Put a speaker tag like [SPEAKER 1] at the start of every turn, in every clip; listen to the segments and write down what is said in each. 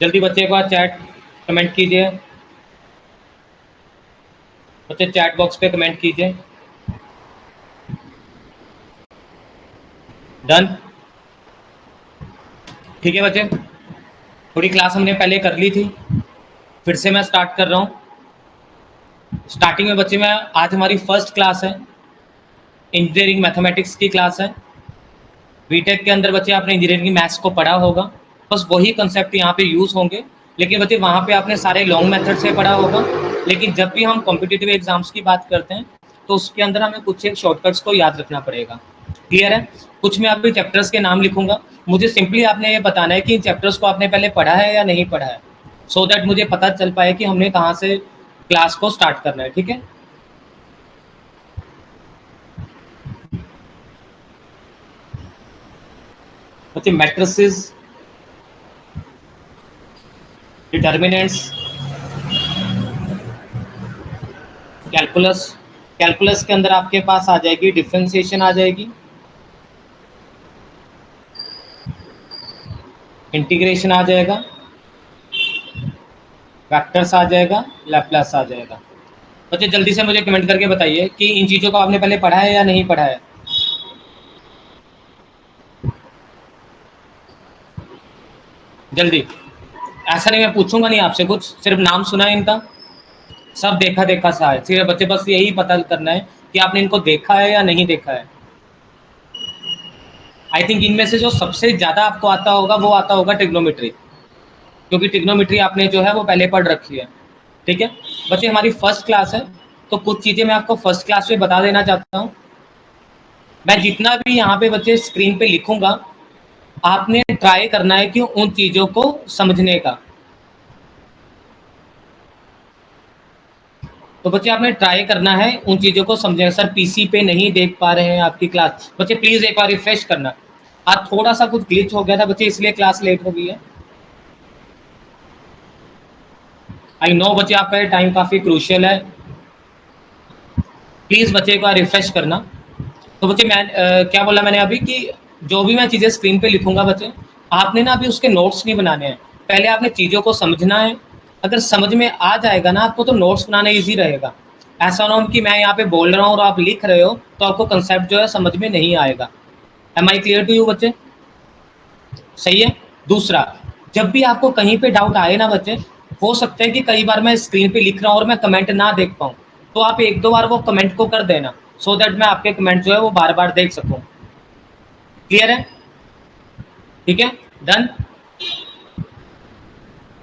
[SPEAKER 1] जल्दी बच्चे एक बार चैट कमेंट कीजिए, बच्चे चैट बॉक्स पे कमेंट कीजिए। डन। ठीक है बच्चे, थोड़ी क्लास हमने पहले कर ली थी, फिर से मैं स्टार्ट कर रहा हूँ। स्टार्टिंग में बच्चे मैं आज हमारी फर्स्ट क्लास है, इंजीनियरिंग मैथमेटिक्स की क्लास है। बीटेक के अंदर बच्चे आपने इंजीनियरिंग मैथ्स को पढ़ा होगा, बस वही कंसेप्ट यहाँ पे यूज़ होंगे, लेकिन बच्चे वहाँ पे आपने सारे लॉन्ग मेथड से पढ़ा होगा। लेकिन जब भी हम कॉम्पिटिटिव एग्जाम्स की बात करते हैं तो उसके अंदर हमें कुछ एक शॉर्टकट्स को याद रखना पड़ेगा। क्लियर है? कुछ मैं अभी चैप्टर्स के नाम लिखूंगा, मुझे सिंपली आपने ये बताना है कि इन चैप्टर्स को आपने पहले पढ़ा है या नहीं पढ़ा है, सो दैट मुझे पता चल पाए कि हमने कहाँ से क्लास को स्टार्ट करना है। ठीक है, बच्चे मैट्रिसेस, डिटर्मिनेंट्स, कैलकुलस। कैलकुलस के अंदर आपके पास आ जाएगी डिफरेंशिएशन, आ जाएगी इंटीग्रेशन, आ जाएगा वेक्टर्स, आ जाएगा लैप्लास, आ जाएगा। बच्चे जल्दी से मुझे कमेंट करके बताइए कि इन चीज़ों को आपने पहले पढ़ा है या नहीं पढ़ा है। जल्दी, ऐसा नहीं मैं पूछूंगा नहीं आपसे कुछ, सिर्फ नाम सुना है इनका, सब देखा देखा सा है। सिर्फ बच्चे बस यही पता करना है कि आपने इनको देखा है या नहीं देखा है। आई थिंक इनमें से जो सबसे ज़्यादा आपको आता होगा वो आता होगा ट्रिग्नोमेट्री, क्योंकि ट्रिग्नोमेट्री आपने जो है वो पहले पढ़ रखी है। ठीक है बच्चे, हमारी फर्स्ट क्लास है तो कुछ चीज़ें मैं आपको फर्स्ट क्लास में बता देना चाहता हूँ। मैं जितना भी यहाँ पे बच्चे स्क्रीन पे लिखूंगा, आपने ट्राई करना है कि उन चीज़ों को समझने का। तो बच्चे आपने ट्राई करना है उन चीज़ों को समझें। सर पीसी पे नहीं देख पा रहे हैं आपकी क्लास, बच्चे प्लीज़ एक बार रिफ्रेश करना। आज थोड़ा सा कुछ ग्लिच हो गया था बच्चे, इसलिए क्लास लेट हो गई है। आई नो बच्चे, आपका ये टाइम काफ़ी क्रूशियल है, प्लीज़ बच्चे एक बार रिफ्रेश करना। तो बच्चे मैं क्या बोला मैंने अभी कि जो भी मैं चीज़ें स्क्रीन पे लिखूंगा बच्चे, आपने ना अभी उसके नोट्स नहीं बनाने हैं, पहले आपने चीज़ों को समझना है। अगर समझ में आ जाएगा ना आपको तो नोट्स बनाना ईजी रहेगा। ऐसा ना हो कि मैं यहाँ पे बोल रहा हूँ और आप लिख रहे हो तो आपको कंसेप्ट जो है समझ में नहीं आएगा। Am I clear to you बच्चे? सही है। दूसरा, जब भी आपको कहीं पे डाउट आए ना बच्चे, हो सकता है कि कई बार मैं स्क्रीन पे लिख रहा हूँ और मैं कमेंट ना देख पाऊँ, तो आप एक दो बार वो कमेंट को कर देना, सो दैट मैं आपके कमेंट जो है वो बार बार देख सकूँ। क्लियर है? ठीक है, डन।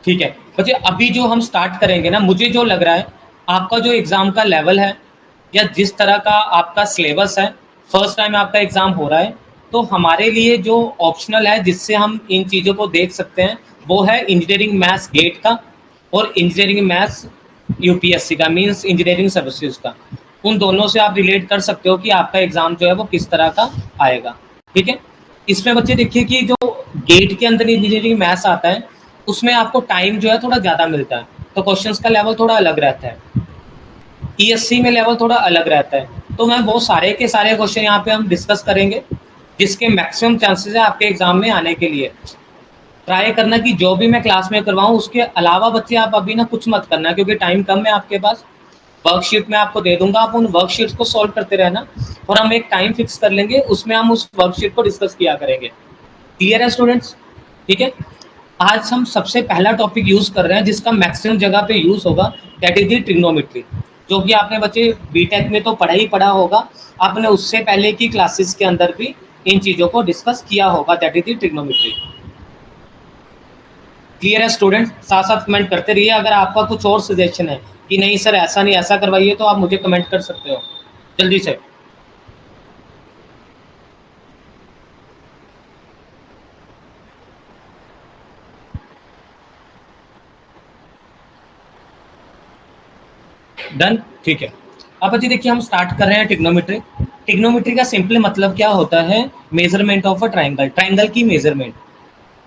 [SPEAKER 1] ठीक है बच्चे, अभी जो हम स्टार्ट करेंगे ना, मुझे जो लग रहा है आपका जो एग्ज़ाम का लेवल है या जिस तरह का आपका सिलेबस है, फर्स्ट टाइम आपका एग्ज़ाम हो रहा है, तो हमारे लिए जो ऑप्शनल है जिससे हम इन चीज़ों को देख सकते हैं वो है इंजीनियरिंग मैथ्स गेट का और इंजीनियरिंग मैथ्स यूपीएससी का, मीन्स इंजीनियरिंग सर्विसेज का। उन दोनों से आप रिलेट कर सकते हो कि आपका एग्ज़ाम जो है वो किस तरह का आएगा। ठीक है, इसमें बच्चे देखिए कि जो गेट के अंदर इंजीनियरिंग मैथ्स आता है उसमें आपको टाइम जो है थोड़ा ज़्यादा मिलता है, तो क्वेश्चंस का लेवल थोड़ा अलग रहता है। ईएससी में लेवल थोड़ा अलग रहता है। तो मैं वो सारे के सारे क्वेश्चन यहाँ पे हम डिस्कस करेंगे जिसके मैक्सिमम चांसेस है आपके एग्जाम में आने के लिए। ट्राई करना कि जो भी मैं क्लास में करवाऊँ उसके अलावा बच्चे आप अभी ना कुछ मत करना, क्योंकि टाइम कम है आपके पास। वर्कशीट में आपको दे दूंगा, आप उन वर्कशीट्स को सॉल्व करते रहना और हम एक टाइम फिक्स कर लेंगे, उसमें हम उस वर्कशीट को डिस्कस किया करेंगे। क्लियर है स्टूडेंट्स? ठीक है, आज हम सबसे पहला टॉपिक यूज़ कर रहे हैं जिसका मैक्सिमम जगह पे यूज़ होगा, दैट इज द ट्रिग्नोमेट्री, जो कि आपने बच्चे बीटेक में तो पढ़ा ही पढ़ा होगा, आपने उससे पहले की क्लासेस के अंदर भी इन चीज़ों को डिस्कस किया होगा, that is the trigonometry. Clear है स्टूडेंट? साथ साथ कमेंट करते रहिए। अगर आपका कुछ और सजेशन है कि नहीं सर ऐसा नहीं ऐसा करवाइए, तो आप मुझे कमेंट कर सकते हो जल्दी से। डन। ठीक है, अब बच्चे देखिए हम स्टार्ट कर रहे हैं ट्रिग्नोमेट्री। ट्रिग्नोमेट्री का सिंपल मतलब क्या होता है? Measurement of a triangle, triangle की मेजरमेंट।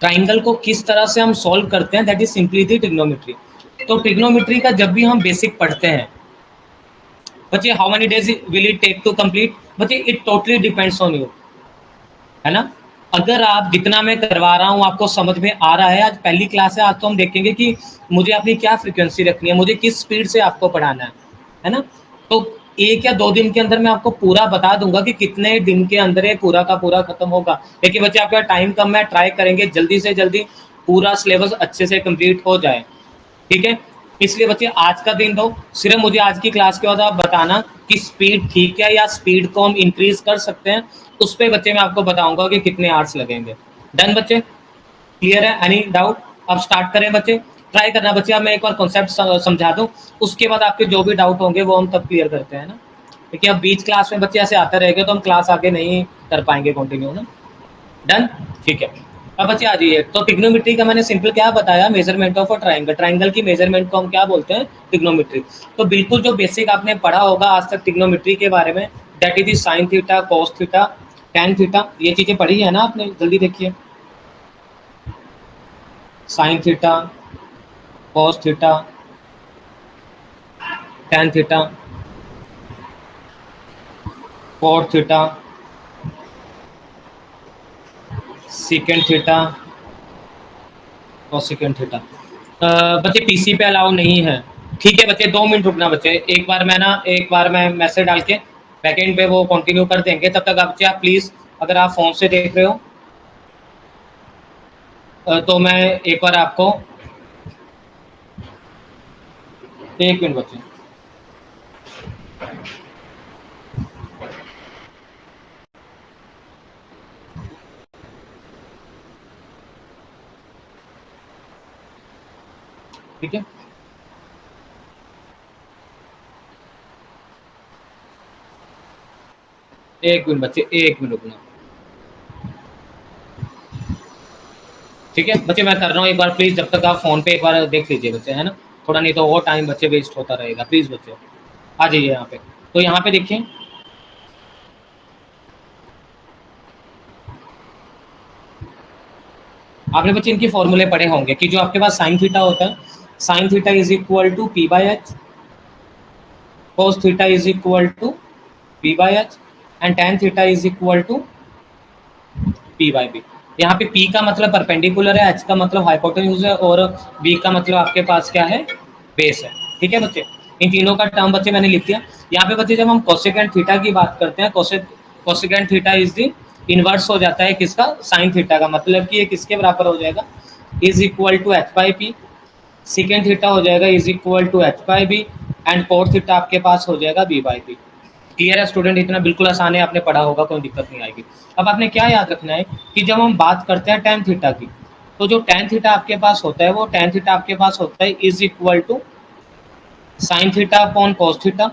[SPEAKER 1] ट्राइंगल को किस तरह से हम सॉल्व करते हैं, that is simply the trigonometry. तो ट्रिग्नोमेट्री का जब भी हम बेसिक पढ़ते हैं बच्चे, how many days will it take to complete, बच्चे it totally depends on you, है ना। अगर आप जितना मैं करवा रहा हूँ आपको समझ में आ रहा है, आज पहली क्लास है, आज तो हम देखेंगे कि मुझे अपनी क्या फ्रीक्वेंसी रखनी है, मुझे किस स्पीड से आपको पढ़ाना है ना? तो 1 या 2 दिन के अंदर मैं आपको पूरा बता दूंगा कि कितने दिन के अंदर ये पूरा का पूरा खत्म होगा। लेकिन बच्चे आपका टाइम कम है, ट्राई करेंगे जल्दी से जल्दी पूरा सिलेबस अच्छे से कंप्लीट हो जाए, ठीक है? इसलिए बच्चे आज का दिन दो, सिर्फ मुझे आज की क्लास के बाद आप बताना कि स्पीड ठीक है या स्पीड को हम इंक्रीज कर सकते हैं, उस पे बच्चे मैं आपको बताऊंगा कि कितने आवर्स लगेंगे। डन बच्चे, क्लियर है? Any doubt? अब स्टार्ट करें बच्चे, ट्राई करना बच्चे। अब मैं एक बार कॉन्सेप्ट समझा दूं, उसके बाद आपके जो भी डाउट होंगे वो हम तब क्लियर करते हैं ना, क्योंकि अब बीच क्लास में बच्चे ऐसे आते रहेंगे तो हम क्लास आगे नहीं कर पाएंगे कंटिन्यू ना। डन, ठीक है। अब बच्चे आ जाइए। तो ट्रिग्नोमेट्री का मैंने सिंपल क्या बताया, measurement of a triangle. Triangle की मेजरमेंट को हम क्या बोलते हैं, ट्रिग्नोमेट्री। तो बिल्कुल जो बेसिक आपने पढ़ा होगा आज तक ट्रिग्नोमेट्री के बारे में, that is sine theta, cos theta, tan theta, ये चीजें पढ़ी है ना आपने? जल्दी देखिए, sine theta, cos theta, tan theta, cot theta, secant theta, cosecant theta. बच्चे पीसी पे अलाउ नहीं है, ठीक है बच्चे? 2 मिनट रुकना बच्चे, एक बार मैं मैसेज डाल के बैकएंड पे वो कंटिन्यू कर देंगे। तब तक बच्चे आप प्लीज, अगर आप फोन से देख रहे हो तो मैं एक बार आपको 1 मिनट बच्चे, ठीक है? 1 मिनट बच्चे, 1 मिनट रुकना, ठीक है बच्चे? मैं कर रहा हूँ, एक बार प्लीज जब तक आप फोन पे एक बार देख लीजिए बच्चे, है ना? थोड़ा, नहीं तो वो टाइम बच्चे वेस्ट होता रहेगा। प्लीज बच्चे आ जाइए यहाँ पे। तो यहाँ पे देखिए, आपने बच्चे इनके फॉर्मूले पढ़े होंगे कि जो आपके पास साइन थीटा होता है, sine theta is equal to P by H, cos theta is equal to p by h, and tan theta is equal to p by b। यहाँ पे p का मतलब परपेंडिकुलर है, h का मतलब हाइपोटेन्यूज है, और b का मतलब आपके पास क्या है, बेस है, ठीक है बच्चे? इन तीनों का टर्म बच्चे मैंने लिख दिया। यहाँ पे बच्चे जब हम कोसेकेंट थीटा की बात करते हैं, cosecant theta is the inverse हो जाता है किसका, साइन थीटा का। मतलब कि ये किसके बराबर हो जाएगा, is equal to H by P. Second theta हो जाएगा is equal to H by B, and cot theta आपके पास हो जाएगा बी बाई बी। क्लियर है स्टूडेंट? इतना बिल्कुल आसान है, आपने पढ़ा होगा, कोई दिक्कत नहीं आएगी। अब आपने क्या याद रखना है कि जब हम बात करते हैं टेन थीटा की, तो जो टेन थीटा आपके पास होता है, वो टेन थीटा आपके पास होता है is equal to sine theta upon cos theta,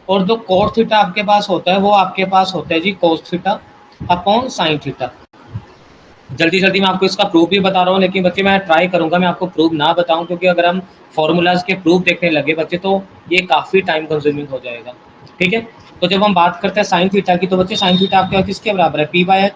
[SPEAKER 1] और जो कोस थीटा आपके पास होता है वो आपके पास होता है जी cos theta upon sine theta. जल्दी जल्दी मैं आपको इसका प्रूफ भी बता रहा हूँ, लेकिन बच्चे मैं ट्राई करूंगा मैं आपको प्रूफ ना बताऊं, क्योंकि अगर हम फॉर्मूलाज के प्रूफ देखने लगे बच्चे तो ये काफ़ी टाइम कंज्यूमिंग हो जाएगा, ठीक है? तो जब हम बात करते हैं साइन थीटा की, तो बच्चे साइन थीटा आपके किसके बराबर है, P by H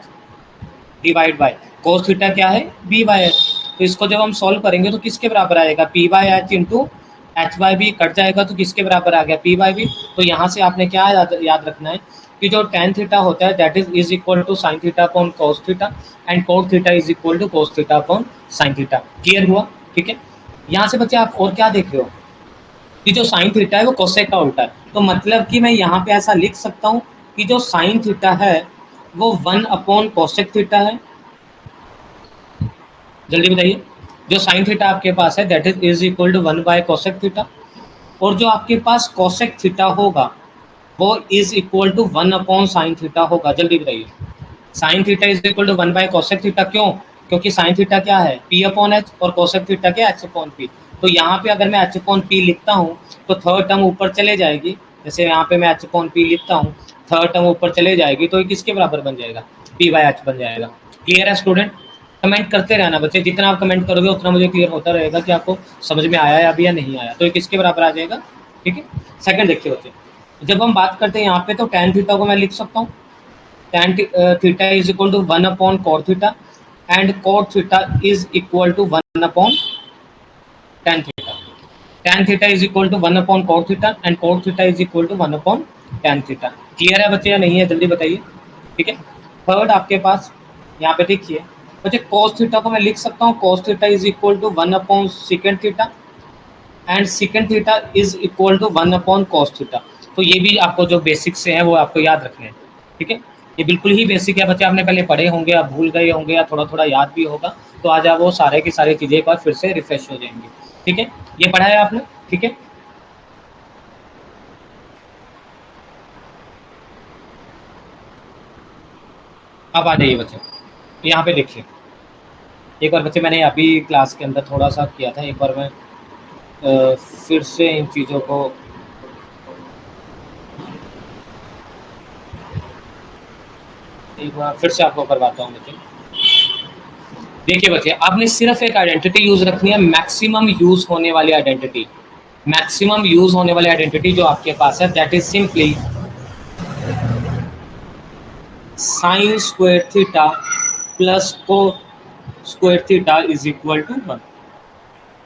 [SPEAKER 1] divide by cos theta क्या है, बी बाई एच। तो इसको जब हम सॉल्व करेंगे तो किसके बराबर आएगा, P by H into H by B, cut जाएगा तो किसके बराबर आ गया, पी बाई बी। तो यहाँ से आपने क्या याद रखना है कि जो टेन थीटा होता है that is equal to sine theta upon cos theta, and cot theta is equal to cos theta upon sine theta. Clear हुआ? ठीक है। यहाँ से बच्चे आप और क्या देख रहे हो कि जो साइन थीटा है वो कोसेक का उल्टा है, तो मतलब कि मैं यहाँ पे ऐसा लिख सकता हूँ कि जो साइन थीटा है वो 1 अपॉन कोसेक थीटा है। जल्दी बताइए, जो साइन थीटा आपके पास है that is equal to 1 by cosec theta, और जो आपके पास कोसेक थीटा होगा वो is equal to 1 upon sine theta होगा। जल्दी बताइए, sine theta is equal to 1 by cosec theta, क्यों? क्योंकि साइन थीटा क्या है, पी अपॉन एच, और कोसेक थीटा क्या, एच अपॉन पी। तो यहाँ पे अगर मैं एच अपॉन पी लिखता हूँ तो थर्ड टर्म ऊपर चले जाएगी, जैसे यहाँ पे मैं एच अपॉन पी लिखता हूँ, थर्ड टर्म ऊपर चले जाएगी, तो ये किसके बराबर बन जाएगा, पी बाय एच बन जाएगा। क्लियर है स्टूडेंट? कमेंट करते रहना बच्चे, जितना आप कमेंट करोगे उतना मुझे क्लियर होता रहेगा कि आपको समझ में आया है अभी या नहीं आया। तो ये किसके बराबर आ जाएगा, ठीक है? सेकंड देखिए बच्चे, जब हम बात करते हैं यहाँ पे, तो टैन थीटा को मैं लिख सकता हूँ tan theta is equal to 1 upon cot theta, and cot theta is equal to 1 upon tan theta। tan theta is equal to 1 upon cot theta, and cot theta is equal to 1 upon tan theta। Clear है बच्चे या नहीं है, जल्दी बताइए, ठीक है? Third आपके पास यहाँ पे देखिए बच्चे cos थीटा को मैं लिख सकता हूँ cos theta is equal to 1 second theta and second theta is equal to 1 cos theta. तो ये भी आपको जो बेसिक से है वो आपको याद रखने हैं, ठीक है। ये बिल्कुल ही बेसिक है बच्चे, आपने पहले पढ़े होंगे, आप भूल गए होंगे या थोड़ा थोड़ा याद भी होगा, तो आज आप वो सारे की सारी चीज़ें एक बार फिर से रिफ्रेश हो जाएंगी, ठीक है। ये पढ़ा है आपने, ठीक है। अब आ जाइए बच्चे, यहाँ पे देखिए एक बार बच्चे, मैंने अभी क्लास के अंदर थोड़ा सा किया था, एक बार मैं फिर से इन चीज़ों को एक बार फिर से आपको करवाता हूँ बच्चे। देखिए बच्चे, आपने सिर्फ एक आइडेंटिटी यूज रखनी है, मैक्सिमम यूज होने वाली आइडेंटिटी, मैक्सिमम यूज होने वाली आइडेंटिटी जो आपके पास है, that is simply sine square theta plus cos square theta is equal to 1।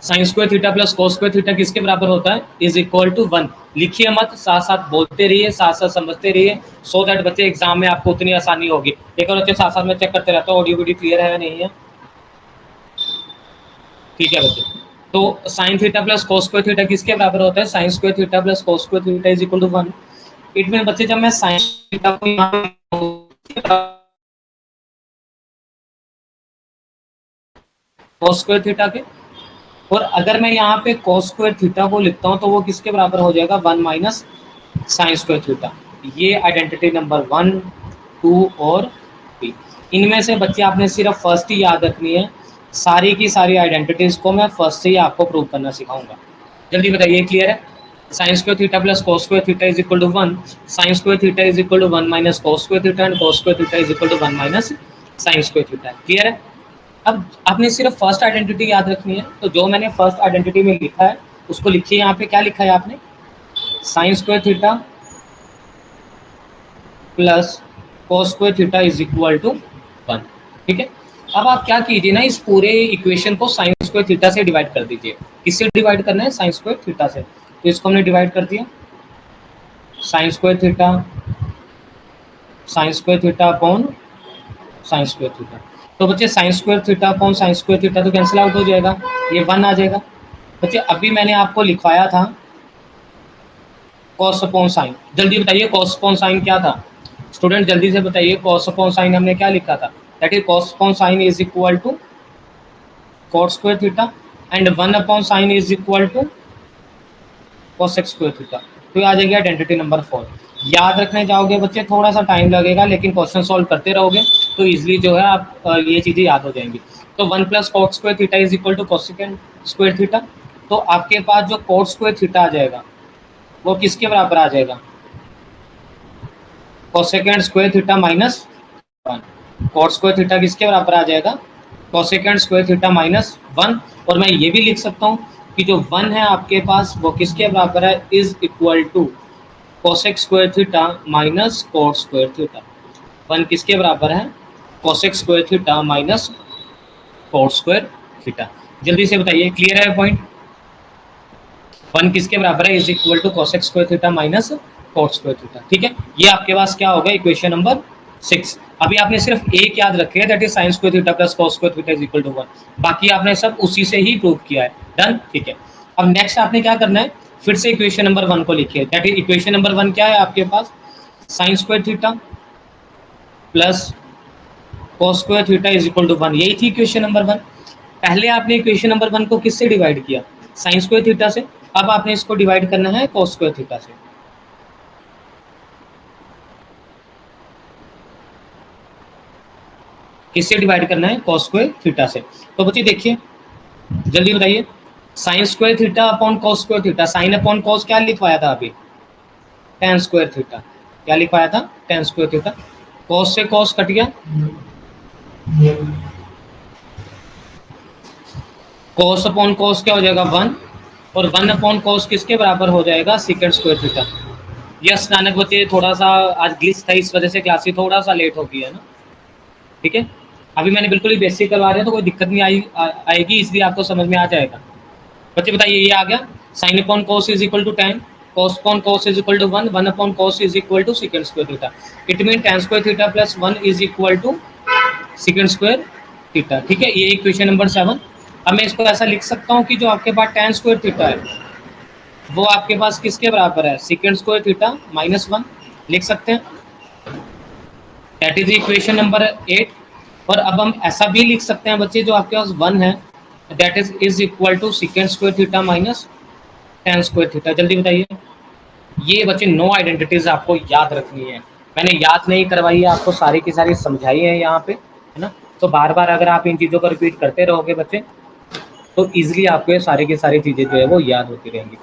[SPEAKER 1] Sine square theta plus cos square theta किसके बराबर होता है, इज इक्वल टू 1। लिखिए मत, साथ साथ बोलते रहिए, साथ साथ समझते रहिए, सो दैट बच्चे एग्जाम में आपको उतनी आसानी होगी। एक और बच्चे साथ साथ में चेक करते रहता हूँ ऑडियो वीडियो क्लियर है या नहीं है, ठीक है बच्चे। तो sine theta plus cos square theta किसके बराबर होता है, sine square theta plus cos square theta is equal to 1। It mean बच्चे जब मैं साइन थीटा को कोस स्क्वायर थीटा के, और अगर मैं यहाँ पे कोस स्क्वायर थीटा को लिखता हूँ तो वो किसके बराबर हो जाएगा, 1 माइनस साइन स्क्वायर थीटा। ये आइडेंटिटी नंबर 1, 2 और 3। इनमें से बच्चे आपने सिर्फ फर्स्ट ही याद रखनी है, सारी की सारी आइडेंटिटीज को मैं फर्स्ट से ही आपको प्रूव करना सिखाऊंगा। जल्दी बताइए, क्लियर है। Sine square theta plus cos square theta is equal to 1, sine square theta is equal to 1 minus cos square theta and cos square theta is equal to 1 minus sine square theta. Clear है। अब आपने सिर्फ first identity याद रखनी है, तो जो मैंने फर्स्ट आइडेंटिटी में लिखा है उसको लिखिए। यहाँ पे क्या लिखा है आपने, sine square theta plus cos square theta is equal to 1, ठीक है। अब आप क्या कीजिए ना, इस पूरे इक्वेशन को साइन स्क्वायर थीटा से डिवाइड कर दीजिए। किससे डिवाइड करना है, साइन स्क्वायर थीटा से। तो इसको हमने डिवाइड कर दिया, sign square theta, sign square theta upon sign square theta. तो बच्चे sign square theta upon sign square theta तो कैंसिल आउट हो जाएगा, ये 1 आ जाएगा। बच्चे अभी मैंने आपको लिखवाया था कॉस अपॉन साइन, जल्दी बताइए कॉस अपॉन साइन क्या था स्टूडेंट, जल्दी से बताइए। कॉस अपॉन साइन हमने क्या लिखा था, that is cos upon sine is equal to cos square theta and 1 upon sine is equal to cosec square theta. तो आ जाएगी आइडेंटिटी नंबर 4। याद रखने जाओगे बच्चे थोड़ा सा टाइम लगेगा, लेकिन क्वेश्चन सॉल्व करते रहोगे तो इजीली जो है आप ये चीज़ें याद हो जाएंगी। तो 1 plus cot square theta is equal to cosecant square theta. तो आपके पास जो कॉट स्क्वायर थीटा आ जाएगा वो किसके बराबर आ जाएगा, cosecant square theta minus 1। Cot square theta किसके बराबर आ जाएगा, कोसेकेंड स्क्वायर थीटा माइनस 1। और मैं ये भी लिख सकता हूँ कि जो 1 है आपके पास वो किसके बराबर है, is equal to cosec square theta minus cot square theta. 1 किसके बराबर है, cosec square theta minus cot square theta. जल्दी से बताइए, क्लियर है पॉइंट। 1 किसके बराबर है, is equal to cosec square theta minus cot square theta, ठीक है। ये आपके पास क्या होगा, इक्वेशन नंबर 6। अभी आपने सिर्फ एक याद रखे है, that is sine square theta plus cos square theta is equal to 1। बाकी आपने सब उसी से ही प्रूव किया है, डन, ठीक है। अब नेक्स्ट आपने क्या करना है, फिर से इक्वेशन नंबर 1 को लिखिए। दैट इज इक्वेशन नंबर 1 क्या है आपके पास, sine square theta plus cos square theta is equal to 1। यही थी इक्वेशन नंबर 1। पहले आपने इक्वेशन नंबर 1 को किससे डिवाइड किया, साइन स्क्वायर थीटा से। अब आपने इसको डिवाइड करना है कॉस स्क्वायर थीटा से। किससे डिवाइड करना है, कॉस स्क्वायर थीटा से। तो बच्चे देखिए जल्दी बताइए, sign square theta upon cos square theta, sign upon cos क्या लिखवाया था अभी, टेन स्क्वायर थीटा। क्या लिखवाया था, टेन स्क्वायर थीटा। कॉस से कॉस कट गया, कॉस अपॉन कॉस क्या हो जाएगा 1, और 1 अपॉन कॉस किसके बराबर हो जाएगा, second square theta. Yes Nanak बच्चे, थोड़ा सा आज ग्लिच था, इस वजह से क्लास थोड़ा सा लेट हो गई है ना, ठीक है। अभी मैंने बिल्कुल ही बेसिक करवा रहे हैं तो कोई दिक्कत नहीं आएगी, इसलिए आपको समझ में आ जाएगा। बच्चे बताइए, ये आ गया, sine upon cos is equal to tan, cos upon cos is equal to 1, 1 upon cos is equal to second square theta. It mean tan square theta plus 1 is equal to second square theta. ठीक है, ये equation number 7। अब मैं इसको ऐसा लिख सकता हूँ कि जो आपके पास tan स्क्वायर थीटा है वो आपके पास किसके बराबर है, सेकंड स्क्वायर थीटा -1 लिख सकते हैं। That is equation number 8। और अब हम ऐसा भी लिख सकते हैं बच्चे, जो आपके पास 1 है that is equal to second square theta minus tan square theta. जल्दी बताइए। ये बच्चे 9 आइडेंटिटीज आपको याद रखनी है। मैंने याद नहीं करवाई है आपको, सारी की सारी समझाई है यहाँ पे, है ना। तो बार बार अगर आप इन चीज़ों को रिपीट करते रहोगे बच्चे तो इजीली आपको ये सारी की सारी चीज़ें जो है वो याद होती रहेंगी।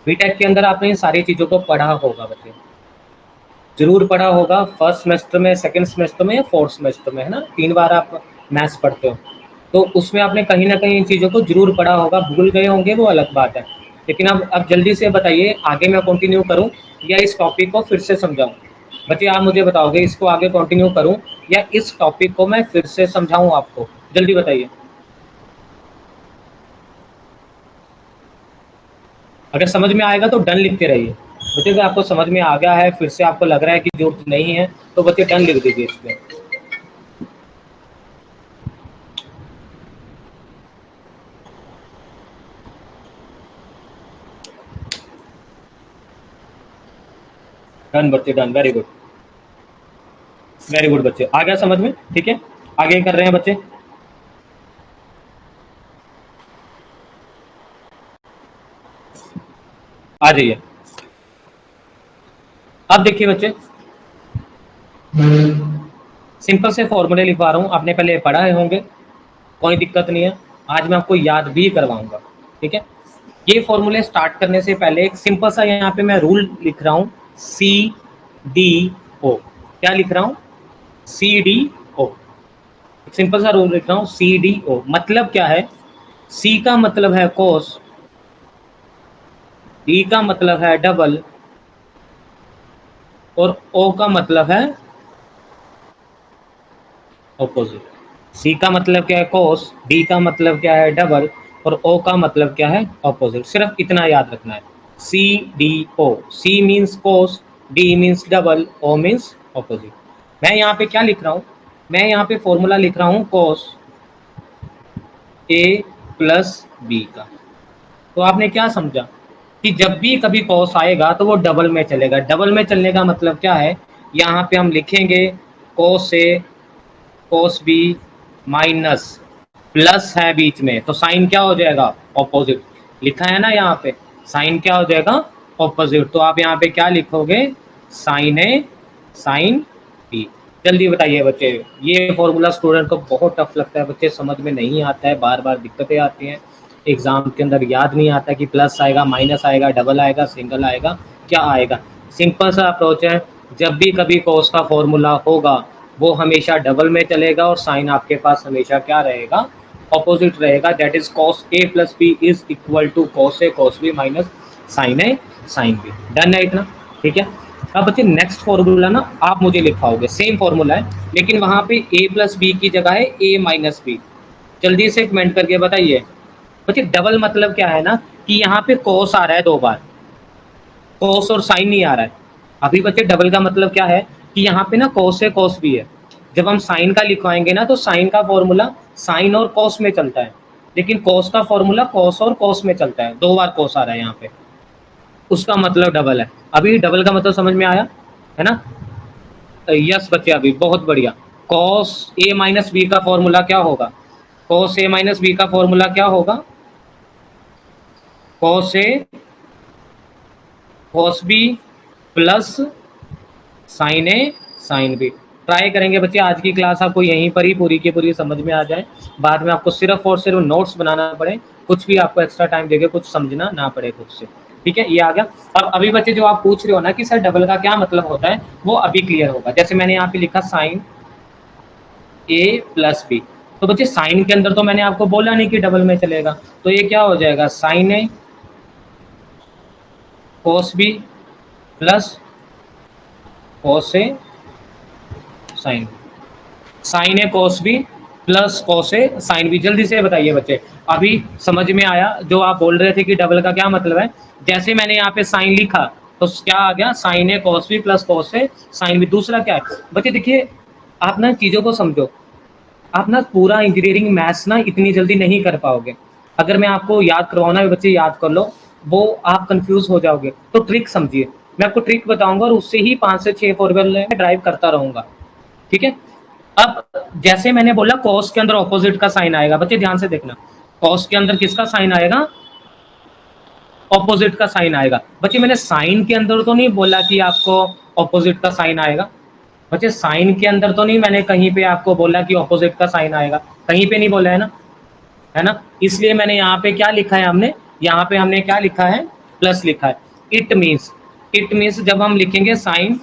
[SPEAKER 1] बीटेक के अंदर आपने इन सारी चीज़ों को पढ़ा होगा बच्चे, जरूर पढ़ा होगा, फर्स्ट सेमेस्टर में, सेकंड सेमेस्टर में या फोर्थ सेमेस्टर में, है ना। 3 बार आप मैथ्स पढ़ते हो तो उसमें आपने कहीं ना कहीं इन चीज़ों को जरूर पढ़ा होगा। भूल गए होंगे वो अलग बात है, लेकिन अब जल्दी से बताइए, आगे मैं कंटिन्यू करूं या इस टॉपिक को फिर से समझाऊं। बच्चे आप मुझे बताओगे, इसको आगे कंटिन्यू करूं या इस टॉपिक को मैं फिर से समझाऊं आपको, जल्दी बताइए। अगर समझ में आएगा तो डन लिखते रहिए। बच्चे अगर आपको समझ में आ गया है, फिर से आपको लग रहा है कि जरूरत नहीं है, तो बच्चे डन लिख दीजिए इस पे। डन बच्चे, done, very good, very good बच्चे, आ गया समझ में। ठीक है, आगे कर रहे हैं बच्चे। आ जाइए। अब देखिए बच्चे, सिंपल से फॉर्मूले लिखवा रहा हूँ, आपने पहले पढ़ा है होंगे, कोई दिक्कत नहीं है। आज मैं आपको याद भी करवाऊंगा। ठीक है, ये फॉर्मूले स्टार्ट करने से पहले एक सिंपल सा यहाँ पे मैं रूल लिख रहा हूँ, CDO। क्या लिख रहा हूँ, CDO। एक सिंपल सा रूल लिख रहा हूँ, CDO मतलब क्या है। C का मतलब है कोस, D का मतलब है डबल, और O का मतलब है ऑपोजिट। सी का मतलब क्या है कोस, डी का मतलब क्या है डबल, और ओ का मतलब क्या है ऑपोजिट। सिर्फ इतना याद रखना है, C D O. C means cos, D means double, O means opposite. मैं यहाँ पे क्या लिख रहा हूँ, मैं यहाँ पे फॉर्मूला लिख रहा हूँ कोस ए प्लस बी का। तो आपने क्या समझा कि जब भी कभी कॉस आएगा तो वो डबल में चलेगा। डबल में चलने का मतलब क्या है, यहाँ पे हम लिखेंगे कोस ए कोस बी माइनस, प्लस है बीच में तो साइन क्या हो जाएगा, ऑपोजिट। लिखा है ना यहाँ पे, साइन क्या हो जाएगा, ऑपोजिट। तो आप यहाँ पे क्या लिखोगे, साइन ए साइन बी। जल्दी बताइए बच्चे, ये फॉर्मूला स्टूडेंट को बहुत टफ लगता है बच्चे, समझ में नहीं आता है, बार बार दिक्कतें आती हैं एग्जाम के अंदर, याद नहीं आता कि प्लस आएगा, माइनस आएगा, डबल आएगा, सिंगल आएगा, क्या आएगा। सिंपल सा अप्रोच है, जब भी कभी कॉस का फॉर्मूला होगा वो हमेशा डबल में चलेगा और साइन आपके पास हमेशा क्या रहेगा, ऑपोजिट रहेगा। That is cos A plus B is equal to cos A cos B minus sine A sine B. Done है इतना। ठीक है, अब बच्चे नेक्स्ट फॉर्मूला ना आप मुझे लिखवाओगे, सेम फॉर्मूला है लेकिन वहां पे ए प्लस बी की जगह है ए माइनस बी। जल्दी से कमेंट करके बताइए बच्चे, डबल मतलब क्या है ना कि यहाँ पे कॉस आ रहा है 2 बार, कॉस और साइन नहीं आ रहा है। अभी बच्चे डबल का मतलब क्या है कि यहाँ पे ना कॉस है कॉस भी है। जब हम साइन का लिखवाएंगे ना तो साइन का फॉर्मूला साइन और कॉस में चलता है, लेकिन कॉस का फॉर्मूला कॉस और कॉस में चलता है। 2 बार कॉस आ रहा है यहाँ पे, उसका मतलब डबल है। अभी डबल का मतलब समझ में आया है ना। यस बच्चे, अभी बहुत बढ़िया। कॉस ए माइनस बी का फॉर्मूला क्या होगा, कॉस ए माइनस बी का फॉर्मूला क्या होगा, cos A cos B plus sign A sine B. Try करेंगे बच्चे आज की क्लास आपको यहीं पर ही पूरी की पूरी समझ में आ जाए, बाद में आपको सिर्फ और सिर्फ नोट्स बनाना पड़े, कुछ भी आपको एक्स्ट्रा टाइम देके कुछ समझना ना पड़े खुद से। ठीक है, ये आ गया। अब अभी बच्चे जो आप पूछ रहे हो ना कि सर डबल का क्या मतलब होता है, वो अभी क्लियर होगा। जैसे मैंने यहाँ पे लिखा साइन ए प्लस बी, तो बच्चे साइन के अंदर तो मैंने आपको बोला नहीं कि डबल में चलेगा, तो ये क्या हो जाएगा, साइन ए कोस बी प्लस कोस ए साइन, साइन ए कोस बी प्लस कोस ए साइन बी। जल्दी से बताइए बच्चे, अभी समझ में आया जो आप बोल रहे थे कि डबल का क्या मतलब है। जैसे मैंने यहाँ पे साइन लिखा तो क्या आ गया, साइन ए कोस बी प्लस कोस ए साइन बी। दूसरा क्या है बच्चे, देखिए आप ना चीज़ों को समझो, आप ना पूरा इंजीनियरिंग मैथ्स ना इतनी जल्दी नहीं कर पाओगे। अगर मैं आपको याद करवाना है बच्चे याद कर लो, वो आप कंफ्यूज हो जाओगे। तो ट्रिक समझिए, मैं आपको ट्रिक बताऊंगा और उससे ही 5 से 6 फॉर्मूले ड्राइव करता रहूंगा। ठीक है। अब जैसे मैंने बोला कॉस के अंदर ऑपोजिट का साइन आएगा, बच्चे ध्यान से देखना। कॉस के अंदर किसका साइन आएगा? ऑपोजिट का साइन आएगा। बच्चे मैंने साइन के अंदर तो नहीं बोला कि आपको ऑपोजिट का साइन आएगा। बच्चे साइन के अंदर तो नहीं मैंने कहीं पे आपको बोला कि ऑपोजिट का साइन आएगा, कहीं पे नहीं बोला है ना, है ना। इसलिए मैंने यहाँ पे क्या लिखा है, हमने यहाँ पे हमने क्या लिखा है, प्लस लिखा है। इट मीन्स जब हम लिखेंगे साइन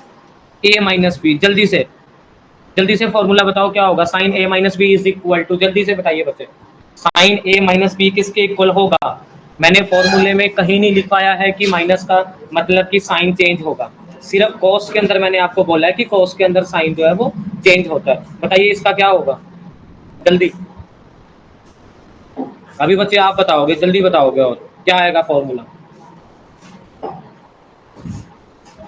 [SPEAKER 1] ए माइनस बी, जल्दी से फॉर्मूला बताओ क्या होगा। Sine A minus B is equal to, जल्दी से बताइए बच्चे, साइन ए माइनस बी किसके इक्वल होगा? मैंने फॉर्मूले में कहीं नहीं लिखवाया है कि माइनस का मतलब कि साइन चेंज होगा। सिर्फ कॉस के अंदर मैंने आपको बोला है कि कॉस के अंदर साइन जो है वो चेंज होता है। बताइए इसका क्या होगा जल्दी। अभी बच्चे आप बताओगे, जल्दी बताओगे, और क्या आएगा formula?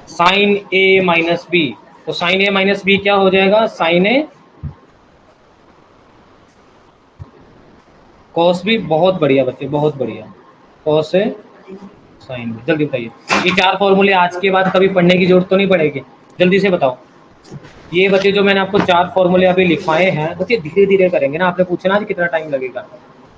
[SPEAKER 1] Sign A minus B, तो साइन ए माइनस बी क्या हो जाएगा? साइन ए कॉस भी, बहुत बढ़िया बच्चे, बहुत बढ़िया। कॉस ए साइन बी, जल्दी बताइए। ये 4 फॉर्मूले आज के बाद कभी पढ़ने की जरूरत तो नहीं पड़ेगी, जल्दी से बताओ। ये बच्चे जो मैंने आपको 4 फॉर्मूले अभी लिखवाए हैं, बच्चे धीरे धीरे करेंगे ना। आपने पूछा ना कि कितना टाइम लगेगा,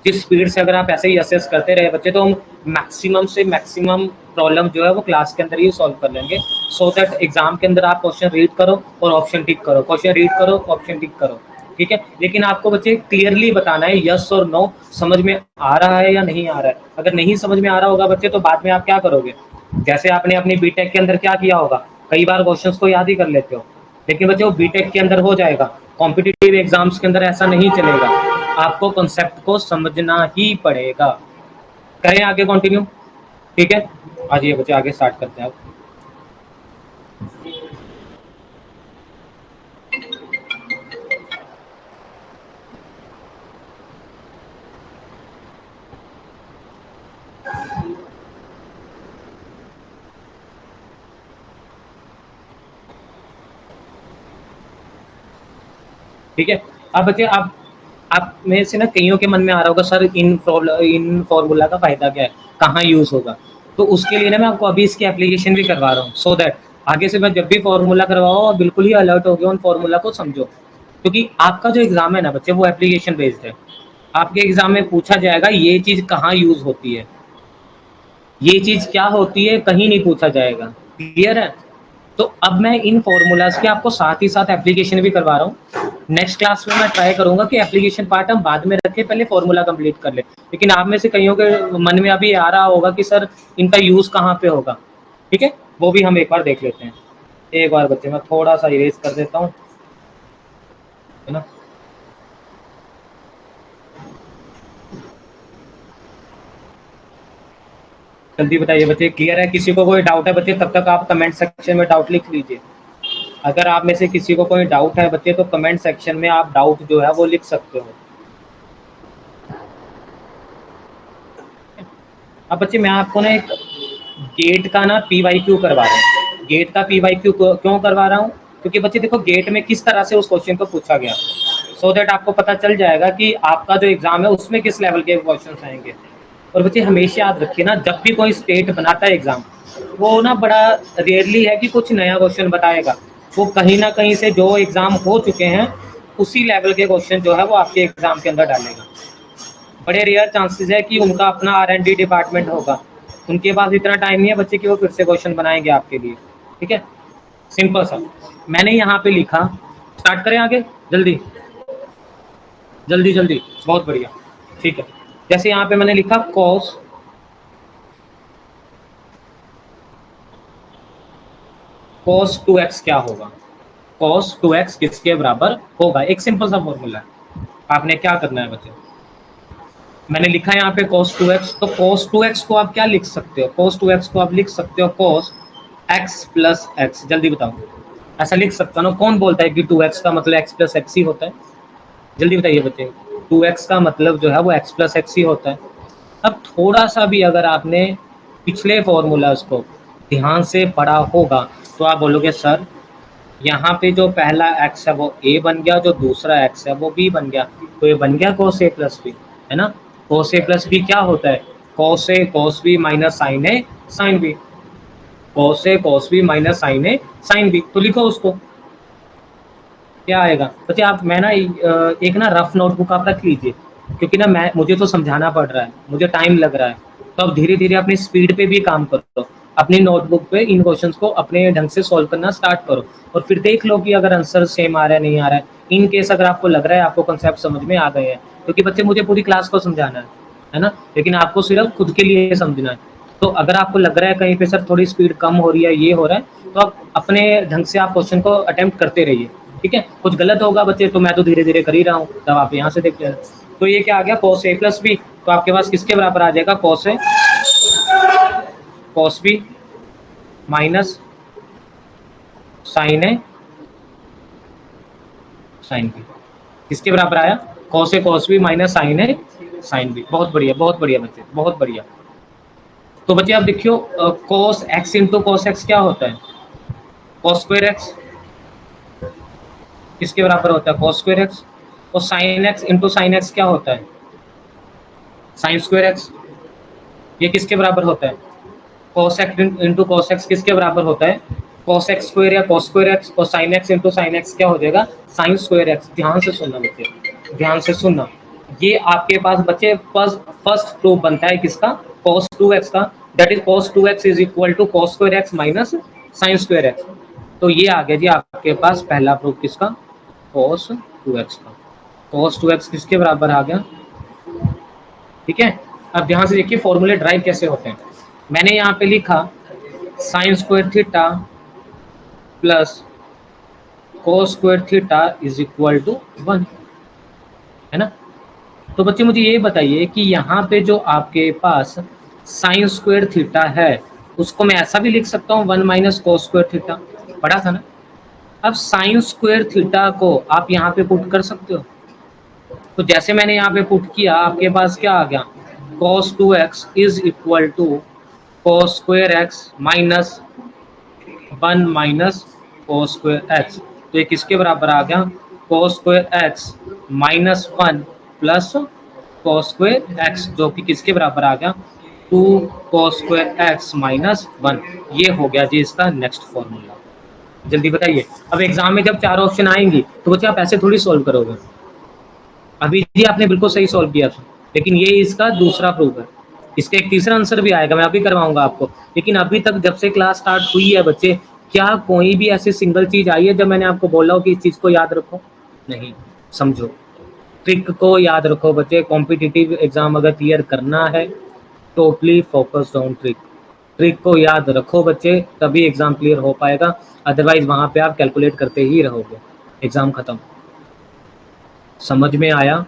[SPEAKER 1] जिस स्पीड से अगर आप ऐसे ही असेस करते रहे बच्चे, तो हम मैक्सिमम से मैक्सिमम प्रॉब्लम जो है वो क्लास के अंदर ही सॉल्व कर लेंगे। सो दैट एग्जाम के अंदर आप क्वेश्चन रीड करो और ऑप्शन टिक करो, क्वेश्चन रीड करो, ऑप्शन टिक करो। ठीक है। लेकिन आपको बच्चे क्लियरली बताना है यस और नो, समझ में आ रहा है या नहीं आ रहा है। अगर नहीं समझ में आ रहा होगा बच्चे, तो बाद में आप क्या करोगे? जैसे आपने अपनी बीटेक के अंदर क्या किया होगा, कई बार क्वेश्चंस को याद ही कर लेते हो, लेकिन बच्चे वो बीटेक के अंदर हो जाएगा। कॉम्पिटिटिव एग्जाम्स के अंदर ऐसा नहीं चलेगा, आपको कॉन्सेप्ट को समझना ही पड़ेगा। करें आगे कंटिन्यू? ठीक है, आ जाइए बच्चे आगे स्टार्ट करते हैं। ठीक है। अब बच्चे आप में से ना कईयों के मन में आ रहा होगा, सर इन फॉर्मूला का फायदा क्या है, कहाँ यूज होगा? तो उसके लिए ना मैं आपको अभी इसकी एप्लीकेशन भी करवा रहा हूँ, सो दैट आगे से मैं जब भी फॉर्मूला करवाओ बिल्कुल ही अलर्ट हो गया उन फॉर्मूला को समझो। क्योंकि आपका जो एग्जाम है ना बच्चे, वो एप्लीकेशन बेस्ड है। आपके एग्जाम में पूछा जाएगा ये चीज कहाँ यूज होती है, ये चीज क्या होती है, कहीं नहीं पूछा जाएगा। क्लियर है? तो अब मैं इन फॉर्मूलाज के आपको साथ ही साथ एप्लीकेशन भी करवा रहा हूँ। नेक्स्ट क्लास में मैं ट्राई करूंगा कि एप्लीकेशन पार्ट हम बाद में रखें, पहले फॉर्मूला कंप्लीट कर ले। लेकिन आप में से कईयों के मन में अभी आ रहा होगा कि सर इनका यूज कहाँ पे होगा। ठीक है, वो भी हम एक बार देख लेते हैं। एक बार बच्चे मैं थोड़ा सा इरेज कर देता हूँ, है ना। जल्दी बताइए बच्चे, क्लियर है? किसी को कोई डाउट है बच्चे, तब तक आप कमेंट सेक्शन में डाउट लिख लीजिए। अगर आप में से किसी को कोई डाउट है बच्चे, तो कमेंट सेक्शन में आप डाउट जो है वो लिख सकते हो। अब बच्चे मैं आपको ना एक गेट का ना पीवाईक्यू करवा रहा हूँ। गेट का पीवाईक्यू क्यों करवा रहा हूँ? क्योंकि बच्चे देखो गेट में किस तरह से उस क्वेश्चन को पूछा गया, सो दैट आपको पता चल जाएगा कि आपका जो एग्जाम है उसमें किस लेवल के क्वेश्चन आएंगे। और बच्चे हमेशा याद रखिए ना, जब भी कोई स्टेट बनाता है एग्जाम, वो ना बड़ा रेयरली है कि कुछ नया क्वेश्चन बताएगा। वो कहीं ना कहीं से जो एग्जाम हो चुके हैं उसी लेवल के क्वेश्चन जो है वो आपके एग्जाम के अंदर डालेगा। बड़े रेयर चांसेस है कि उनका अपना R&D डिपार्टमेंट होगा, उनके पास इतना टाइम नहीं है बच्चे कि वो फिर से क्वेश्चन बनाएंगे आपके लिए। ठीक है, सिंपल सा मैंने यहाँ पे लिखा। स्टार्ट करें आगे, जल्दी जल्दी जल्दी, बहुत बढ़िया। ठीक है, जैसे यहाँ पे मैंने लिखा cos 2x क्या होगा? cos 2x किसके बराबर होगा? एक सिंपल सा फॉर्मूला है। आपने क्या करना है बच्चे, मैंने लिखा है यहाँ पे cos 2x, तो cos 2x को आप क्या लिख सकते हो? cos 2x को आप लिख सकते हो cos x प्लस एक्स। जल्दी बताओ, ऐसा लिख सकता ना? कौन बोलता है कि 2x का मतलब x प्लस एक्स ही होता है? जल्दी बताइए बच्चे, 2x का मतलब जो है वो x प्लस एक्स ही होता है। अब थोड़ा सा भी अगर आपने पिछले फॉर्मूलाज को ध्यान से पढ़ा होगा तो आप बोलोगे सर यहाँ पे जो पहला एक्स है वो ए बन गया, जो दूसरा एक्स है वो बी बन गया, तो ये बन गया cos ए प्लस बी, है ना। cos ए प्लस बी क्या होता है, cos A cos B minus sine A sine B, cos A cos B minus sine A sine B. तो लिखो उसको, क्या आएगा बच्चे। आप मैं ना एक ना रफ नोटबुक आप रख लीजिए, क्योंकि ना मैं मुझे तो समझाना पड़ रहा है, मुझे टाइम लग रहा है, तो आप धीरे धीरे अपनी स्पीड पे भी काम करो, अपनी नोटबुक पे इन क्वेश्चंस को अपने ढंग से सॉल्व करना स्टार्ट करो, और फिर देख लो कि अगर आंसर सेम आ रहा है नहीं आ रहा है। इन केस अगर आपको लग रहा है आपको कंसेप्ट समझ में आ गए हैं, क्योंकि बच्चे मुझे पूरी क्लास को समझाना है ना, लेकिन आपको सिर्फ खुद के लिए समझना है। तो अगर आपको लग रहा है कहीं पे सर थोड़ी स्पीड कम हो रही है, ये हो रहा है, तो आप अपने ढंग से आप क्वेश्चन को अटेम्प्ट करते रहिए, ठीक है। कुछ गलत होगा बच्चे तो मैं तो धीरे धीरे कर ही रहा हूँ, तब आप यहाँ से देख लेना। तो ये क्या आ गया cos ए प्लस बी, तो आपके पास किसके बराबर आ जाएगा, cos A cos B minus sine A sine B, किसके बराबर आया, cos A cos B minus sine A sine B. बहुत बढ़िया बच्चे, बहुत बढ़िया। तो बच्चे आप देखियो cos x into cos x क्या होता है, cos स्क्वायर एक्स, किसके बराबर होता है, cos स्क्वायर एक्स। और sine x into sine x क्या होता है, साइन स्क्वायर एक्स, ये किसके बराबर होता है, cos x into cos x किसके बराबर होता है, cos x स्क्वायर या cos स्क्वायर एक्स। और sin x into sine x क्या हो जाएगा, sin स्क्वायर एक्स। ध्यान से सुनना बच्चे, ध्यान से सुनना। ये आपके पास बच्चे फर्स्ट प्रूफ बनता है किसका, cos 2x का, that is cos 2x is equal to cos square X minus sin square X. तो ये आ गया जी आपके पास पहला प्रूफ किसका, cos 2x का। cos 2x किसके बराबर आ गया, ठीक है। अब ध्यान से देखिए फॉर्मूले ड्राइव कैसे होते हैं। मैंने यहाँ पे लिखा sine square theta plus cos square theta is equal to 1, है ना। तो बच्चे मुझे ये बताइए कि यहाँ पे जो आपके पास साइन स्क्वायर थीटा है उसको मैं ऐसा भी लिख सकता हूँ 1 माइनस कोस स्क्वायर थीटा, पढ़ा था ना। अब साइन स्क्वायर थीटा को आप यहाँ पे पुट कर सकते हो, तो जैसे मैंने यहाँ पे पुट किया आपके पास क्या आ गया, cos 2x is equal to cos square X minus 1 minus cos square X. तो ये किसके बराबर आ गया, cos square X minus 1 plus cos square X, जो कि किसके बराबर आ गया, 2 cos स्क्वायर एक्स माइनस 1। ये हो गया जी इसका नेक्स्ट फॉर्मूला। जल्दी बताइए, अब एग्जाम में जब चार ऑप्शन आएंगी तो बच्चे आप ऐसे थोड़ी सॉल्व करोगे। अभी जी आपने बिल्कुल सही सॉल्व किया था, लेकिन ये इसका दूसरा प्रूफ है। इसका एक तीसरा आंसर भी आएगा, मैं अभी करवाऊंगा आपको। लेकिन अभी तक जब से क्लास स्टार्ट हुई है बच्चे, क्या कोई भी ऐसी सिंगल चीज आई है जब मैंने आपको बोला हो कि इस चीज को याद रखो, नहीं। समझो, ट्रिक को याद रखो बच्चे। कॉम्पिटिटिव एग्जाम अगर क्लियर करना है totally focused on trick, trick को याद रखो बच्चे, तभी एग्जाम क्लियर हो पाएगा, अदरवाइज वहां पे आप कैलकुलेट करते ही रहोगे, एग्जाम खत्म। समझ में आया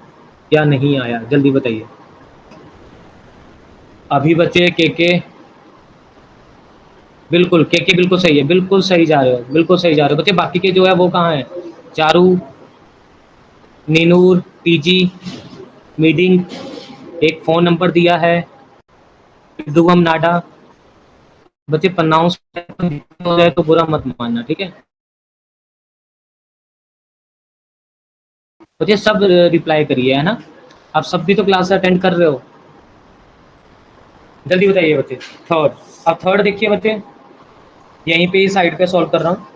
[SPEAKER 1] या नहीं आया, जल्दी बताइए। अभी बच्चे के बिल्कुल के बिल्कुल सही है, बिल्कुल सही जा रहे हो, बिल्कुल सही जा रहे हो बच्चे। बाकी के जो है वो कहाँ है, चारू, नीनूर, टीजी, मीडिंग, एक फ़ोन नंबर दिया है, दुगम नाडा। बच्चे प्रोनाउंस हो जाए तो बुरा मत मानना, ठीक है। बच्चे सब रिप्लाई करिए, है ना। आप सब भी तो क्लास अटेंड कर रहे हो, जल्दी बताइए बच्चे। थर्ड, अब थर्ड देखिए बच्चे, यहीं पे ही साइड पे सॉल्व कर रहा हूँ।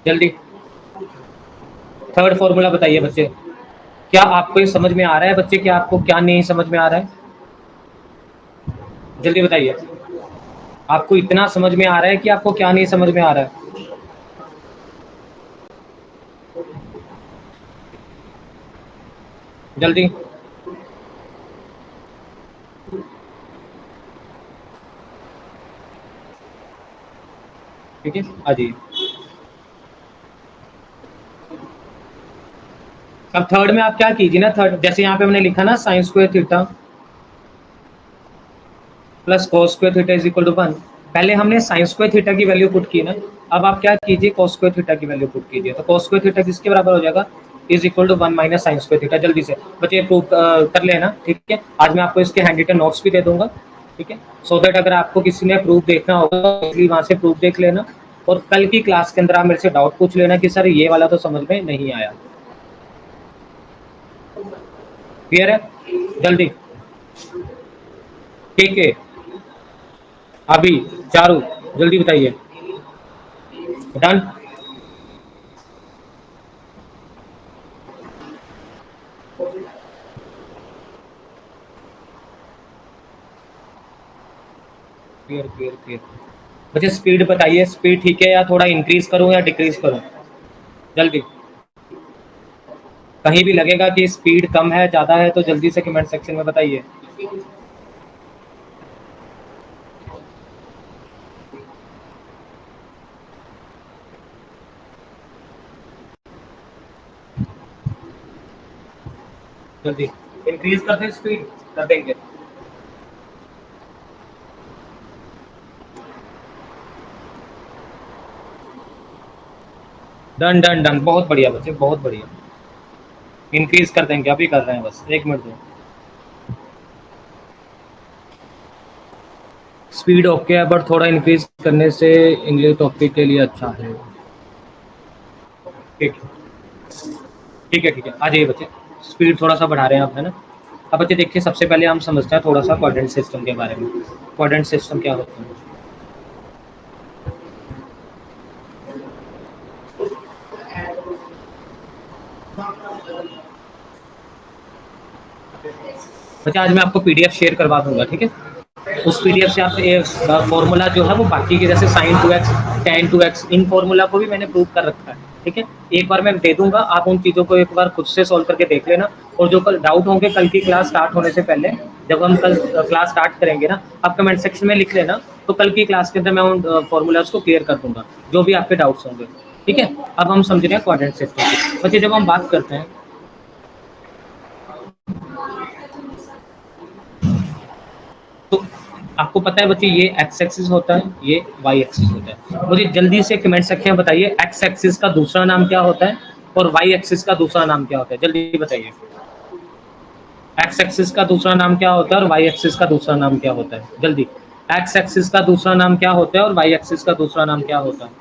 [SPEAKER 1] जल्दी थर्ड फॉर्मूला बताइए बच्चे, क्या आपको ये समझ में आ रहा है बच्चे, क्या आपको क्या नहीं समझ में आ रहा है, जल्दी बताइए। आपको इतना समझ में आ रहा है कि आपको क्या नहीं समझ में आ रहा है, जल्दी। ठीक है, आ जाइए। अब थर्ड में आप क्या कीजिए ना, थर्ड जैसे यहाँ पे मैंने लिखा ना sine square theta plus cos square theta is equal to 1। पहले हमने साइन स्क्वायर थीटा की वैल्यू पुट की ना, अब आप क्या कीजिए cos स्क्वायर थीटा की वैल्यू पुट कीजिए। तो cos स्क्वायर थीटा किसके बराबर हो जाएगा, is equal to 1 minus sine square theta. जल्दी से बच्चे प्रूव कर लेना, ठीक है। आज मैं आपको इसके हैंड रिटन नोट्स भी दे दूंगा, ठीक है, सो दैट अगर आपको किसी ने प्रूफ देखना होगा तो वहाँ से प्रूफ देख लेना, और कल की क्लास के अंदर आप मेरे से डाउट पूछ लेना कि सर ये वाला तो समझ में नहीं आया। क्लियर है? जल्दी, ठीक है। अभी चारू जल्दी बताइए। डन। Clear clear clear. मुझे स्पीड बताइए, स्पीड ठीक है या थोड़ा इंक्रीज करूं या डिक्रीज करूं? जल्दी, कहीं भी लगेगा कि स्पीड कम है ज़्यादा है तो जल्दी से कमेंट सेक्शन में बताइए। जल्दी इंक्रीज कर दें, स्पीड कर देंगे। डन डन डन, बहुत बढ़िया बच्चे, बहुत बढ़िया। इंक्रीज कर देंगे, अभी कर रहे हैं, बस 1 मिनट दो। स्पीड ओके है, बट थोड़ा इंक्रीज करने से इंग्लिश टॉपिक के लिए अच्छा है। ठीक ठीक है ठीक है, आ जाइए बच्चे। स्पीड थोड़ा सा बढ़ा रहे हैं आप, है ना। अब बच्चे देखिए, सबसे पहले हम समझते हैं थोड़ा सा क्वाड्रेंट सिस्टम के बारे में। क्वाड्रेंट सिस्टम क्या होता है? बच्चे आज मैं आपको पीडीएफ शेयर करवा दूंगा, ठीक है। उस पीडीएफ से आप फॉर्मूला जो है वो बाकी के जैसे साइन 2x tan 2x इन फॉर्मूला को भी मैंने प्रूव कर रखा है, ठीक है। एक बार मैं दे दूंगा, आप उन चीज़ों को एक बार खुद से सॉल्व करके देख लेना। और जो कल डाउट होंगे कल की क्लास स्टार्ट होने से पहले, जब हम कल क्लास स्टार्ट करेंगे ना, आप कमेंट सेक्शन में लिख लेना, तो कल की क्लास के अंदर मैं उन फॉर्मूलाज को क्लियर कर दूंगा जो भी आपके डाउट्स होंगे, ठीक है। अब हम समझ रहे हैं क्वाड्रेंट सिस्टम। बच्चे जब हम बात करते हैं, तो आपको पता है बच्चे, ये एक्स एक्सिस होता है, ये वाई एक्सिस होता है। मुझे जल्दी से कमेंट सेक्शन में बताइए, एक्स एक्सिस का दूसरा नाम क्या होता है और वाई एक्सिस का दूसरा नाम क्या होता है? जल्दी बताइए। एक्स एक्सिस का दूसरा नाम क्या होता है और वाई एक्सिस का दूसरा नाम क्या होता है? जल्दी। एक्स एक्सिस का दूसरा नाम क्या होता है और वाई एक्सिस का दूसरा नाम क्या होता है?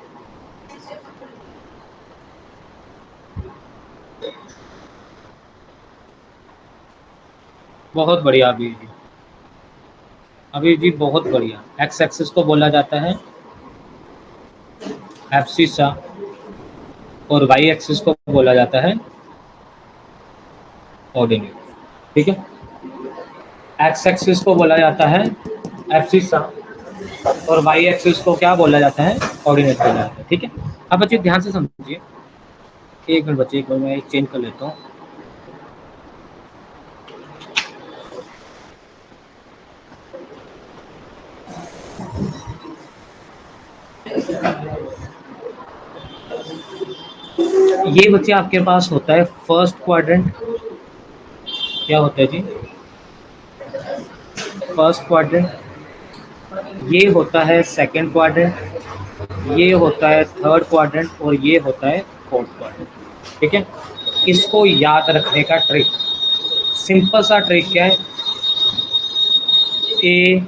[SPEAKER 1] बहुत बढ़िया अभी जी, अभी जी बहुत बढ़िया। एक्स एक्सिस को बोला जाता है एब्सिसा, और वाई एक्सिस को बोला जाता है ऑर्डिनेट, ठीक है। एक्स एक्सिस को बोला जाता है एब्सिसा, और वाई एक्सिस को क्या बोला जाता है? ऑर्डिनेट बोला जाता है, ठीक है। अब बच्चे ध्यान से समझिए, 1 मिनट बच्चे, एक बार मैं चेंज कर लेता हूँ। ये बच्चे आपके पास होता है फर्स्ट क्वाड्रेंट। क्या होता है जी? First quadrant. ये होता है सेकंड क्वाड्रेंट, ये होता है थर्ड क्वाड्रेंट, और ये होता है फोर्थ क्वाड्रेंट, ठीक है। इसको याद रखने का ट्रिक, सिंपल सा ट्रिक क्या है? A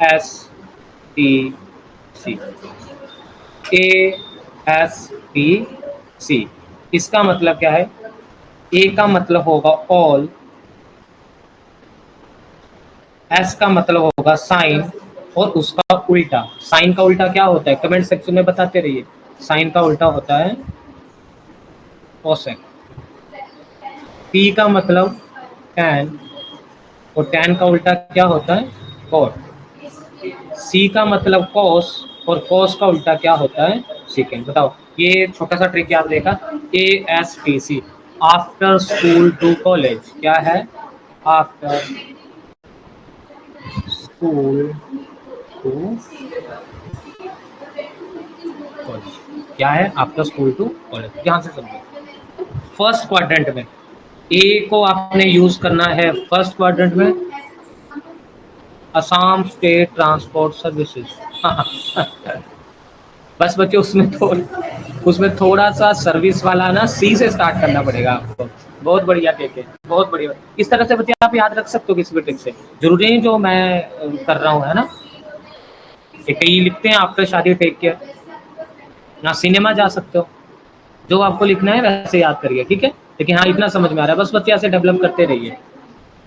[SPEAKER 1] S T C, A S T C. इसका मतलब क्या है? ए का मतलब होगा ऑल, एस का मतलब होगा साइन, और उसका उल्टा, साइन का उल्टा क्या होता है? कमेंट सेक्शन में बताते रहिए। साइन का उल्टा होता है कोसेक। पी का मतलब टैन, और टैन का उल्टा क्या होता है? कॉट। सी का मतलब कॉस, और कॉस का उल्टा क्या होता है? सेकेंड। बताओ, ये छोटा सा ट्रिक याद रहेगा। A S T C, after school to college, क्या है? आफ्टर स्कूल टू कॉलेज, क्या है? After school to college. ध्यान से समझो, फर्स्ट क्वाड्रेंट में ए को आपने यूज करना है फर्स्ट क्वाड्रेंट में, असम स्टेट ट्रांसपोर्ट सर्विसेज। बस बच्चे उसमें तो उसमें थोड़ा सा सर्विस वाला ना सी से स्टार्ट करना पड़ेगा आपको। बहुत बढ़िया केके, बहुत बढ़िया। इस तरह से बच्चे आप याद रख सकते हो किसी भी ट्रिक से, जरूरी नहीं जो मैं कर रहा हूँ, है ना। ये कई लिखते हैं आफ्टर शादी टेक केयर, ना सिनेमा जा सकते हो, जो आपको लिखना है वैसे याद करिए, ठीक है। लेकिन हाँ इतना समझ में आ रहा है, बस बच्चे ऐसे डेवलप करते रहिए।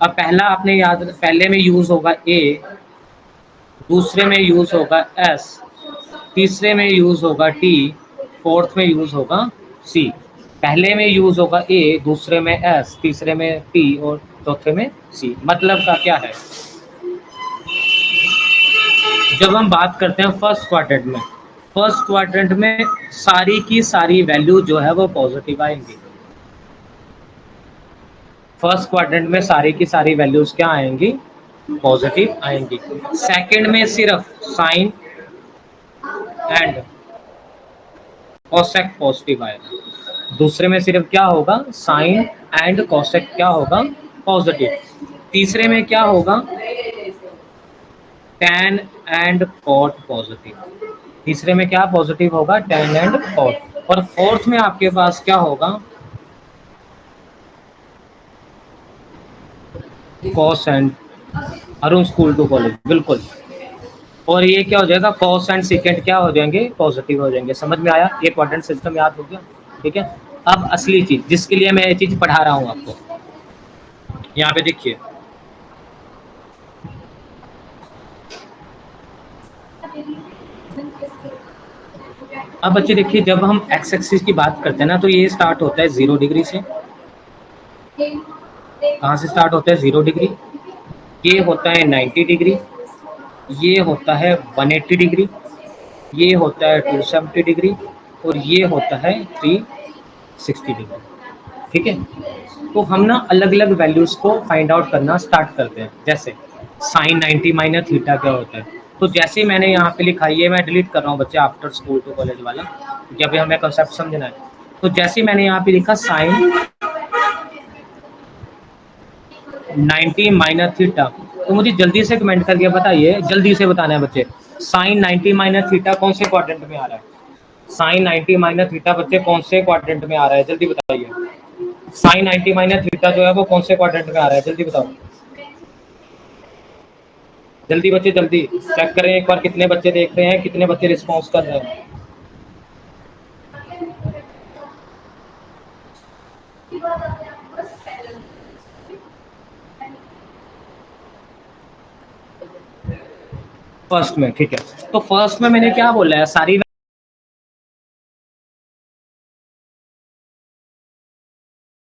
[SPEAKER 1] अब पहला आपने याद, पहले में यूज होगा ए, दूसरे में यूज होगा एस, तीसरे में यूज होगा टी, फोर्थ में यूज होगा सी। पहले में यूज होगा ए, दूसरे में एस, तीसरे में टी और चौथे में सी। मतलब का क्या है, जब हम बात करते हैं फर्स्ट क्वाड्रेंट में, फर्स्ट क्वाड्रेंट में सारी की सारी वैल्यू जो है वो पॉजिटिव आएंगी। फर्स्ट क्वाड्रेंट में सारी की सारी वैल्यूज क्या आएंगी, पॉजिटिव आएंगी। सेकंड में सिर्फ साइन एंड कोसेक पॉजिटिव आएगा। दूसरे में सिर्फ क्या होगा, साइन एंड कोसेक क्या होगा, पॉजिटिव। तीसरे में क्या होगा, टैन एंड कॉट पॉजिटिव। तीसरे में क्या पॉजिटिव होगा, टैन एंड कॉट। और फोर्थ में आपके पास क्या होगा, कॉस एंड, अरुण स्कूल टू कॉलेज, बिल्कुल। और ये क्या हो जाएगा, कॉस एंड सेकेंड क्या हो जाएंगे, पॉजिटिव हो जाएंगे। समझ में आया, ये क्वाड्रेंट सिस्टम याद हो गया, ठीक है। अब असली चीज जिसके लिए मैं ये चीज पढ़ा रहा हूँ आपको, यहाँ पे देखिए। अब बच्चे देखिए, जब हम एक्स एक्सिस की बात करते हैं ना, तो ये स्टार्ट होता है 0 डिग्री से। कहाँ से स्टार्ट होता है, 0 डिग्री। ये होता है 90 डिग्री, ये होता है 180 डिग्री, ये होता है 270 डिग्री, और ये होता है 360 डिग्री, ठीक है। तो हम ना अलग अलग वैल्यूज को फाइंड आउट करना स्टार्ट करते हैं। जैसे साइन 90 माइनस थीटा क्या होता है, तो जैसे मैंने यहाँ पे लिखा, ये मैं डिलीट कर रहा हूँ बच्चे, आफ्टर स्कूल टू कॉलेज वाला, क्योंकि अभी हमें कंसेप्ट समझना है। तो जैसे मैंने यहाँ पे लिखा साइन 90 माइनस थीटा, तो मुझे जल्दी से कमेंट करके बताइए, जल्दी से बताना है बच्चे, साइन 90 माइनस थीटा कौन से क्वाड्रेंट में आ रहा है। साइन 90 माइनस थीटा बच्चे कौन से क्वाड्रेंट में आ रहा है, जल्दी बताइए। साइन 90 माइनस थीटा जो है वो कौन से क्वाड्रेंट में आ रहा है, जल्दी बताओ। जल्दी बच्चे जल्दी चेक करें एक बार, कितने बच्चे देख रहे हैं, कितने बच्चे रिस्पॉन्स कर रहे हैं। फर्स्ट में, ठीक है। तो फर्स्ट में मैंने क्या बोला है, सारी